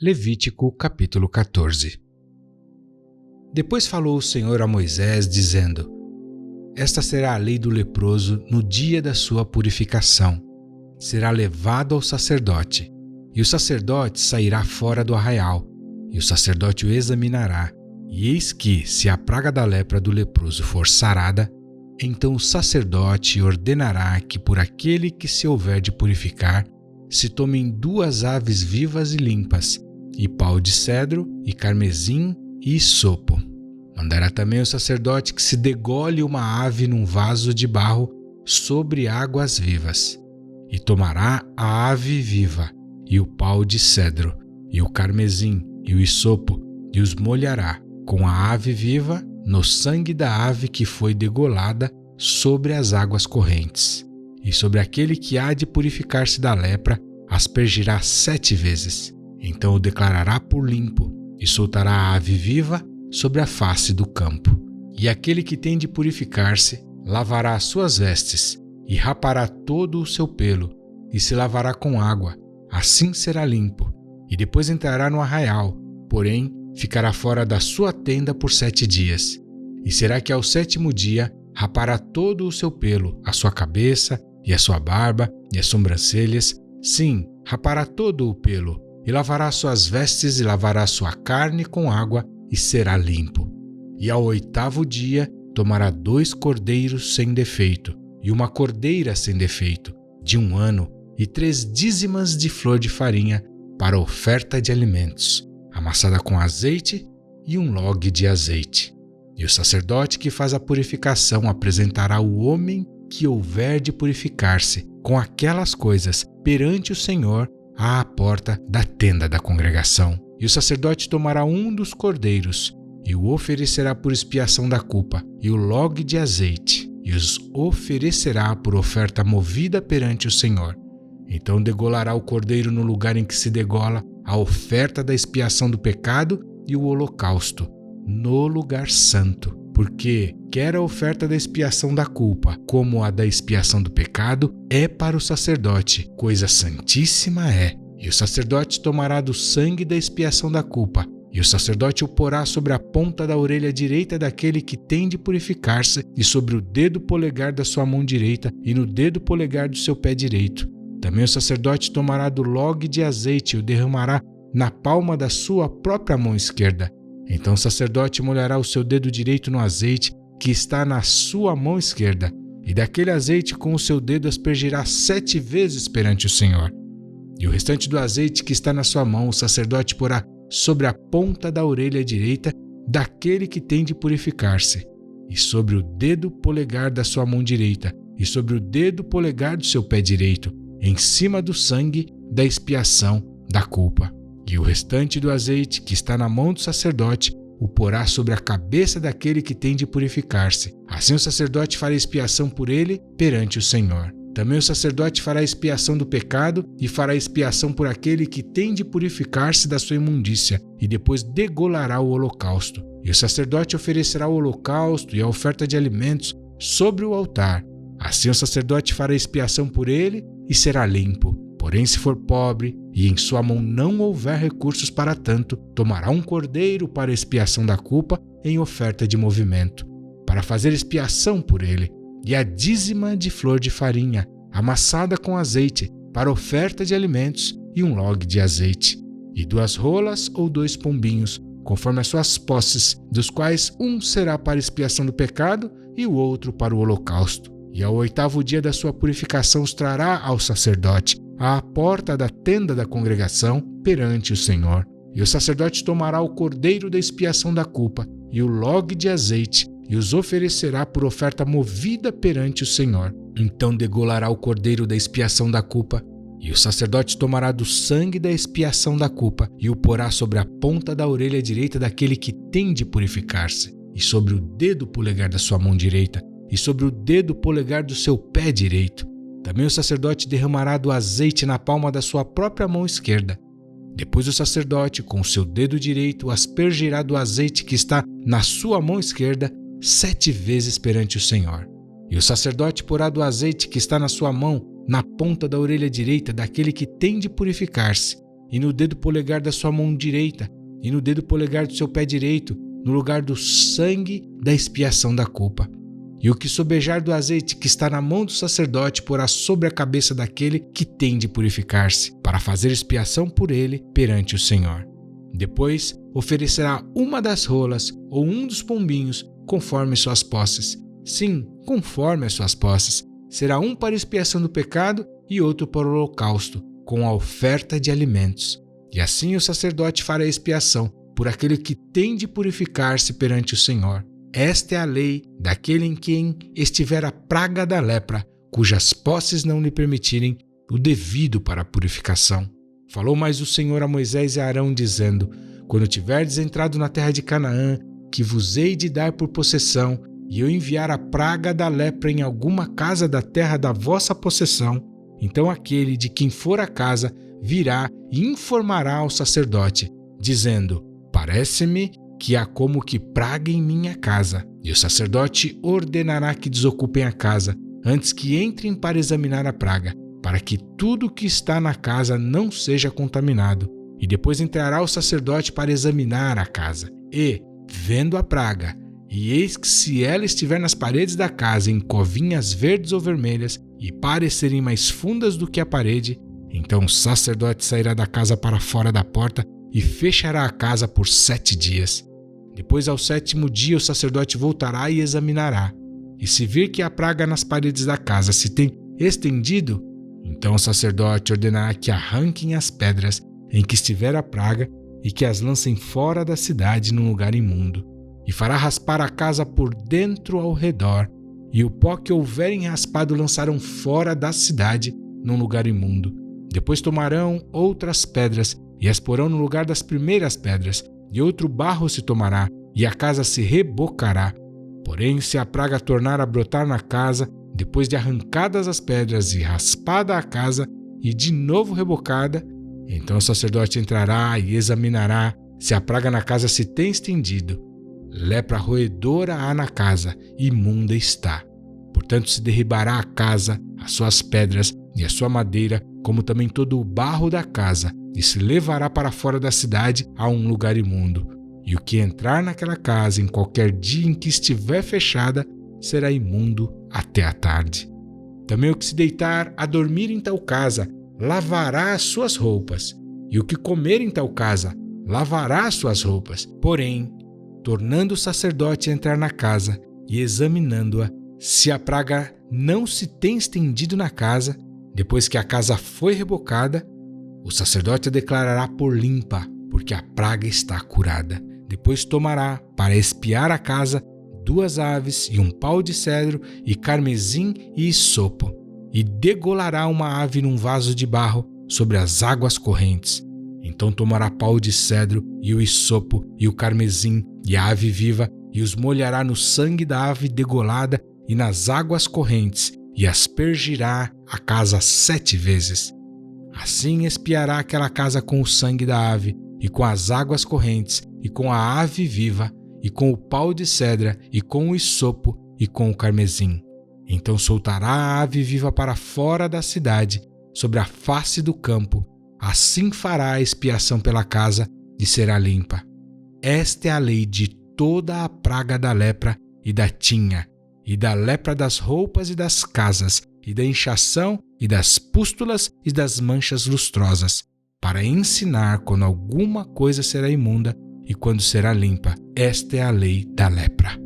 Levítico capítulo 14. Depois falou o Senhor a Moisés, dizendo: Esta será a lei do leproso no dia da sua purificação. Será levado ao sacerdote, e o sacerdote sairá fora do arraial, e o sacerdote o examinará. E eis que, se a praga da lepra do leproso for sarada, então o sacerdote ordenará que por aquele que se houver de purificar, se tomem 2 aves vivas e limpas, e pau de cedro, e carmesim, e hisopo. Mandará também o sacerdote que se degole uma ave num vaso de barro sobre águas vivas. E tomará a ave viva, e o pau de cedro, e o carmesim, e o hisopo, e os molhará com a ave viva no sangue da ave que foi degolada sobre as águas correntes. E sobre aquele que há de purificar-se da lepra, aspergirá 7 vezes. Então o declarará por limpo, e soltará a ave viva sobre a face do campo. E aquele que tem de purificar-se, lavará as suas vestes, e rapará todo o seu pelo, e se lavará com água, assim será limpo. E depois entrará no arraial, porém ficará fora da sua tenda por 7 dias. E será que ao 7º dia rapará todo o seu pelo, a sua cabeça, e a sua barba, e as sobrancelhas, sim, rapará todo o pelo, e lavará as suas vestes, e lavará a sua carne com água, e será limpo. E ao 8º dia tomará 2 cordeiros sem defeito, e uma cordeira sem defeito, de 1 ano, e 3 dízimas de flor de farinha para oferta de alimentos, amassada com azeite, e 1 log de azeite. E o sacerdote que faz a purificação apresentará o homem que houver de purificar-se com aquelas coisas perante o Senhor à porta da tenda da congregação. E o sacerdote tomará 1 dos cordeiros e o oferecerá por expiação da culpa, e o log de azeite, e os oferecerá por oferta movida perante o Senhor. Então degolará o cordeiro no lugar em que se degola a oferta da expiação do pecado e o holocausto, no lugar santo, porque quer a oferta da expiação da culpa, como a da expiação do pecado, é para o sacerdote, coisa santíssima é. E o sacerdote tomará do sangue da expiação da culpa, e o sacerdote o porá sobre a ponta da orelha direita daquele que tem de purificar-se, e sobre o dedo polegar da sua mão direita, e no dedo polegar do seu pé direito. Também o sacerdote tomará do log de azeite e o derramará na palma da sua própria mão esquerda. Então o sacerdote molhará o seu dedo direito no azeite que está na sua mão esquerda, e daquele azeite com o seu dedo aspergirá 7 vezes perante o Senhor. E o restante do azeite que está na sua mão o sacerdote porá sobre a ponta da orelha direita daquele que tem de purificar-se, e sobre o dedo polegar da sua mão direita, e sobre o dedo polegar do seu pé direito, em cima do sangue da expiação da culpa. E o restante do azeite que está na mão do sacerdote o porá sobre a cabeça daquele que tem de purificar-se. Assim o sacerdote fará expiação por ele perante o Senhor. Também o sacerdote fará expiação do pecado e fará expiação por aquele que tem de purificar-se da sua imundícia, e depois degolará o holocausto. E o sacerdote oferecerá o holocausto e a oferta de alimentos sobre o altar. Assim o sacerdote fará expiação por ele e será limpo. Porém, se for pobre e em sua mão não houver recursos para tanto, tomará um cordeiro para expiação da culpa em oferta de movimento, para fazer expiação por ele, e a dízima de flor de farinha, amassada com azeite, para oferta de alimentos, e 1 log de azeite, e 2 rolas ou 2 pombinhos, conforme as suas posses, dos quais um será para expiação do pecado e o outro para o holocausto. E ao 8º dia da sua purificação os trará ao sacerdote, à porta da tenda da congregação, perante o Senhor. E o sacerdote tomará o cordeiro da expiação da culpa e o log de azeite, e os oferecerá por oferta movida perante o Senhor. Então degolará o cordeiro da expiação da culpa, e o sacerdote tomará do sangue da expiação da culpa e o porá sobre a ponta da orelha direita daquele que tem de purificar-se, e sobre o dedo polegar da sua mão direita, e sobre o dedo polegar do seu pé direito. Também o sacerdote derramará do azeite na palma da sua própria mão esquerda. Depois o sacerdote, com o seu dedo direito, aspergirá do azeite que está na sua mão esquerda 7 vezes perante o Senhor. E o sacerdote porá do azeite que está na sua mão na ponta da orelha direita daquele que tem de purificar-se, e no dedo polegar da sua mão direita, e no dedo polegar do seu pé direito, no lugar do sangue da expiação da culpa. E o que sobejar do azeite que está na mão do sacerdote porá sobre a cabeça daquele que tem de purificar-se, para fazer expiação por ele perante o Senhor. Depois oferecerá uma das rolas ou um dos pombinhos, conforme suas posses. Sim, conforme as suas posses. Será um para expiação do pecado e outro para o holocausto, com a oferta de alimentos. E assim o sacerdote fará expiação por aquele que tem de purificar-se perante o Senhor. Esta é a lei daquele em quem estiver a praga da lepra, cujas posses não lhe permitirem o devido para a purificação. Falou mais o Senhor a Moisés e a Arão, dizendo: Quando tiverdes entrado na terra de Canaã, que vos hei de dar por possessão, e eu enviar a praga da lepra em alguma casa da terra da vossa possessão, então aquele de quem for a casa virá e informará ao sacerdote, dizendo: Parece-me que há como que praga em minha casa. E o sacerdote ordenará que desocupem a casa, antes que entrem para examinar a praga, para que tudo que está na casa não seja contaminado. E depois entrará o sacerdote para examinar a casa. E, vendo a praga, e eis que se ela estiver nas paredes da casa em covinhas verdes ou vermelhas, e parecerem mais fundas do que a parede, então o sacerdote sairá da casa para fora da porta e fechará a casa por 7 dias. Depois, ao 7º dia, o sacerdote voltará e examinará. E se vir que a praga nas paredes da casa se tem estendido, então o sacerdote ordenará que arranquem as pedras em que estiver a praga e que as lancem fora da cidade num lugar imundo. E fará raspar a casa por dentro ao redor, e o pó que houverem raspado lançarão fora da cidade num lugar imundo. Depois tomarão outras pedras e as porão no lugar das primeiras pedras, e outro barro se tomará, e a casa se rebocará. Porém, se a praga tornar a brotar na casa, depois de arrancadas as pedras e raspada a casa, e de novo rebocada, então o sacerdote entrará e examinará se a praga na casa se tem estendido. Lepra roedora há na casa, imunda está. Portanto, se derribará a casa, as suas pedras e a sua madeira, como também todo o barro da casa, e se levará para fora da cidade a um lugar imundo. E o que entrar naquela casa em qualquer dia em que estiver fechada, será imundo até a tarde. Também o que se deitar a dormir em tal casa, lavará as suas roupas. E o que comer em tal casa, lavará as suas roupas. Porém, tornando o sacerdote a entrar na casa e examinando-a, se a praga não se tem estendido na casa, depois que a casa foi rebocada, o sacerdote a declarará por limpa, porque a praga está curada. Depois tomará, para espiar a casa, 2 aves e um pau de cedro e carmesim e hisopo, e degolará uma ave num vaso de barro sobre as águas correntes. Então tomará pau de cedro e o hisopo e o carmesim e a ave viva, e os molhará no sangue da ave degolada e nas águas correntes, e aspergirá a casa 7 vezes. Assim espiará aquela casa com o sangue da ave, e com as águas correntes, e com a ave viva, e com o pau de cedra, e com o hisopo, e com o carmesim. Então soltará a ave viva para fora da cidade, sobre a face do campo. Assim fará a expiação pela casa, e será limpa. Esta é a lei de toda a praga da lepra e da tinha, e da lepra das roupas e das casas, e da inchação, e das pústulas e das manchas lustrosas, para ensinar quando alguma coisa será imunda e quando será limpa. Esta é a lei da lepra.